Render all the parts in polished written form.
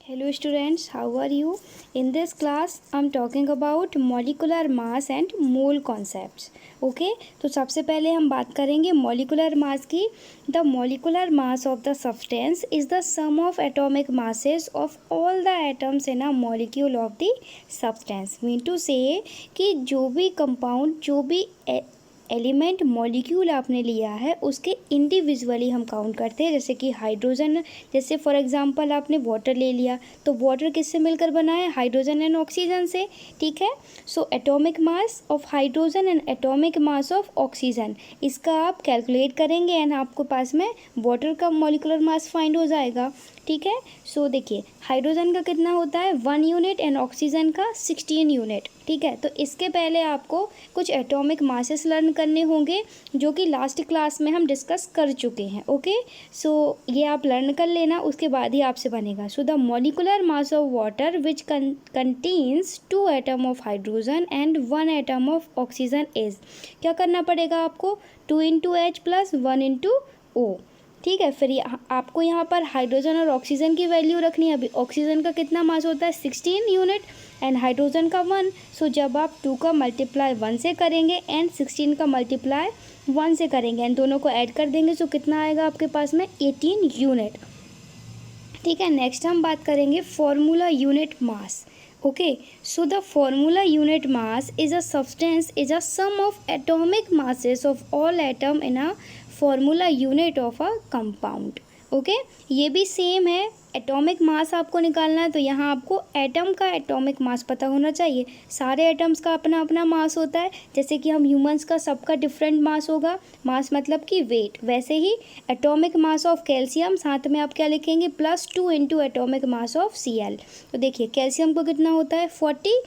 Hello students, how are you? In this class, I'm talking about molecular mass and mole concepts. Okay, तो सबसे पहले हम बात करेंगे molecular mass की. The molecular mass of the substance is the sum of atomic masses of all the atoms in a molecule of the substance. Mean to say कि जो भी compound, जो भी एलिमेंट मॉलिक्यूल आपने लिया है उसके इंडिविजुअली हम काउंट करते हैं. जैसे कि हाइड्रोजन, जैसे फॉर एग्जांपल आपने वाटर ले लिया तो वाटर किससे मिलकर बना है? हाइड्रोजन एंड ऑक्सीजन से. ठीक है. So atomic mass of hydrogen and atomic mass of oxygen, इसका आप कैलकुलेट करेंगे एंड आपको पास में वाटर का मॉलिकुलर मास फाइंड हो जाएगा. ठीक है. सो देखिए हाइड्रोजन का कितना होता है 1 यूनिट एंड ऑक्सीजन का 16 यूनिट. ठीक है. तो इसके पहले आपको कुछ एटॉमिक मासेस लर्न करने होंगे जो कि लास्ट क्लास में हम डिस्कस कर चुके हैं. ओके. सो ये आप लर्न कर लेना, उसके बाद ही आपसे बनेगा. So the molecular mass of water which contains 2 atom of hydrogen and 1 atom of oxygen is, क्या करना पड़ेगा आपको? 2 into H plus 1 into O. ठीक है. फिर आपको यहाँ पर हाइड्रोजन और ऑक्सीजन की वैल्यू रखनी है. अभी ऑक्सीजन का कितना मास होता है 16 यूनिट एंड हाइड्रोजन का 1. सो जब आप 2 का मल्टीप्लाई 1 से करेंगे एंड 16 का मल्टीप्लाई 1 से करेंगे एंड दोनों को ऐड कर देंगे, सो कितना आएगा आपके पास में 18 यूनिट. ठीक है. नेक्स्ट हम बात करेंगे formula unit mass. Okay. So the formula unit mass is a substance is a sum of atomic masses of all atom in a formula unit of a compound. Okay. ये भी same है. Atomic mass आपको निकालना है तो यहाँ आपको atom का एटॉमिक मास पता होना चाहिए. सारे एटम्स का अपना अपना मास होता है. जैसे कि हम ह्यूमंस का सबका डिफरेंट मास होगा. मास मतलब कि वेट. वैसे ही एटॉमिक मास ऑफ कैल्शियम, साथ में आप क्या लिखेंगे? +2 into atomic mass of Cl. तो देखिए कैल्शियम को कितना होता है 40.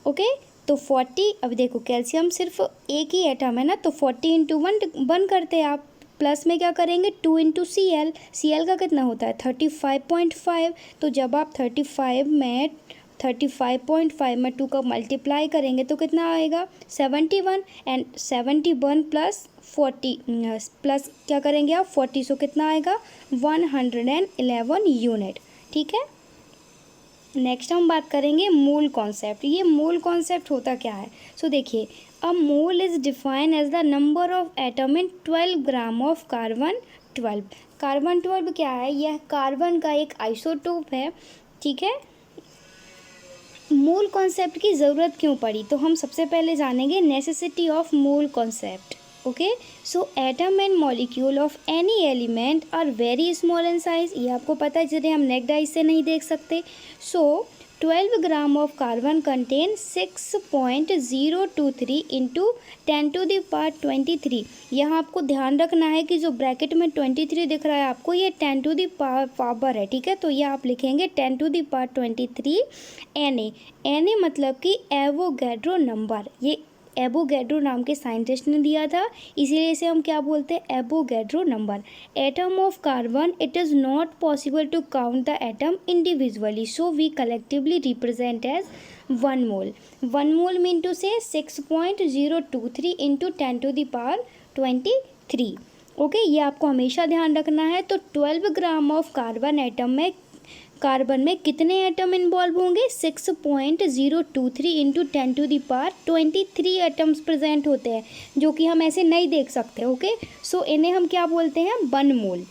ओके. तो 40, अब देखो कैल्शियम सिर्फ एक ही एटम है ना, तो 40 इंटू 1 करते हैं आप. प्लस में क्या करेंगे 2 इंटू Cl. Cl का कितना होता है 35.5. तो जब आप 35.5 में 2 का मल्टीप्लाई करेंगे तो कितना आएगा 71 एंड 71 प्लस 40 प्लस क्या करेंगे आप 40. सो कितना आएगा 111 यूनिट. ठीक है. नेक्स्ट हम बात करेंगे मोल कॉन्सेप्ट. ये मोल कॉन्सेप्ट होता क्या है? सो देखिए a mole is define as the number of atom in 12 gram of carbon 12. Carbon 12 क्या है? यह कार्बन का एक आइसोटोप है. ठीक है. मोल कॉन्सेप्ट की ज़रूरत क्यों पड़ी? तो हम सबसे पहले जानेंगे necessity of mole concept. Okay. So atom and molecule of any element are very small in size. ये आपको पता है जिन्हें हम नेक्ड आइज से नहीं देख सकते. सो 12 gram of carbon contain 6.023 into 10⁻23. यहाँ आपको ध्यान रखना है कि जो ब्रैकेट में 23 दिख रहा है आपको, ये 10⁻पावर है. ठीक है. तो ये आप लिखेंगे 10⁻23 Na मतलब कि एवोगैड्रो नंबर. ये एवोगैड्रो नाम के साइंटिस्ट ने दिया था, इसीलिए इसे हम क्या बोलते हैं? Avogadro number. Atom of carbon, it is not possible to count the atom individually, so we collectively represent as 1 mole. 1 mole mean to say 6.023 into 10⁻23. Okay. ये आपको हमेशा ध्यान रखना है. तो 12 ग्राम ऑफ कार्बन में कितने एटम इन्वॉल्व होंगे? 6.023 इंटू 10⁻23 एटम्स प्रेजेंट होते हैं, जो कि हम ऐसे नहीं देख सकते. ओके. सो इन्हें हम क्या बोलते हैं? 1 मोल.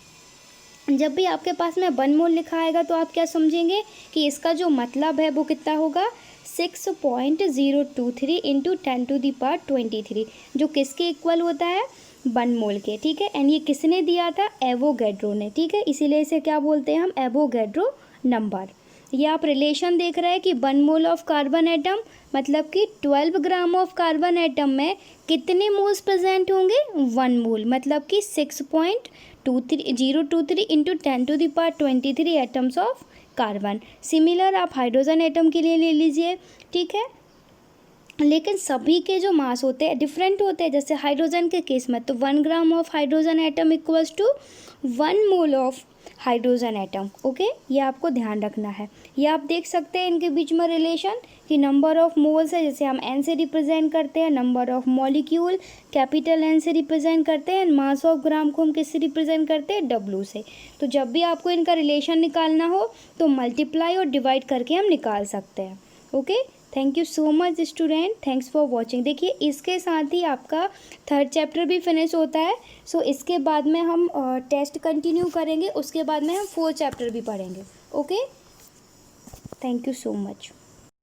जब भी आपके पास में 1 मोल लिखा आएगा तो आप क्या समझेंगे कि इसका जो मतलब है वो कितना होगा 6.023 इंटू 10⁻23, जो किसके इक्वल होता है 1 मोल के. ठीक है. एंड ये किसने दिया था? एवोगैड्रो ने. ठीक है. इसीलिए इसे क्या बोलते हैं हम? Avogadro number. ये आप रिलेशन देख रहे हैं कि 1 मोल ऑफ कार्बन एटम मतलब कि 12 ग्राम ऑफ कार्बन एटम में कितने मोल्स प्रेजेंट होंगे? 1 मोल मतलब कि 6.023 into 10⁻23 atoms of carbon. Similar आप हाइड्रोजन एटम के लिए ले लीजिए. ठीक है. लेकिन सभी के जो मास होते हैं डिफरेंट होते हैं. जैसे हाइड्रोजन के केस में तो 1 gram of hydrogen atom equals to 1 mole of hydrogen atom. Okay, ये आपको ध्यान रखना है। ये आप देख सकते हैं इनके बीच में रिलेशन कि नंबर ऑफ मोल्स है, जैसे हम एन से रिप्रेजेंट करते हैं, number of molecule capital N से रिप्रेजेंट करते हैं, मास ऑफ ग्राम को हम किससे रिप्रेजेंट करते हैं, डब्ल्यू से। तो जब भी आपको इनका रिलेशन निकालना हो तो मल्टीप्लाई और डिवाइड करके हम निकाल सकते हैं। Okay, thank you so much student, thanks for watching. देखिए इसके साथ ही आपका थर्ड चैप्टर भी फिनिश होता है। सो इसके बाद में हम टेस्ट कंटिन्यू करेंगे, उसके बाद में हम फोर्थ चैप्टर भी पढ़ेंगे। Okay, thank you so much.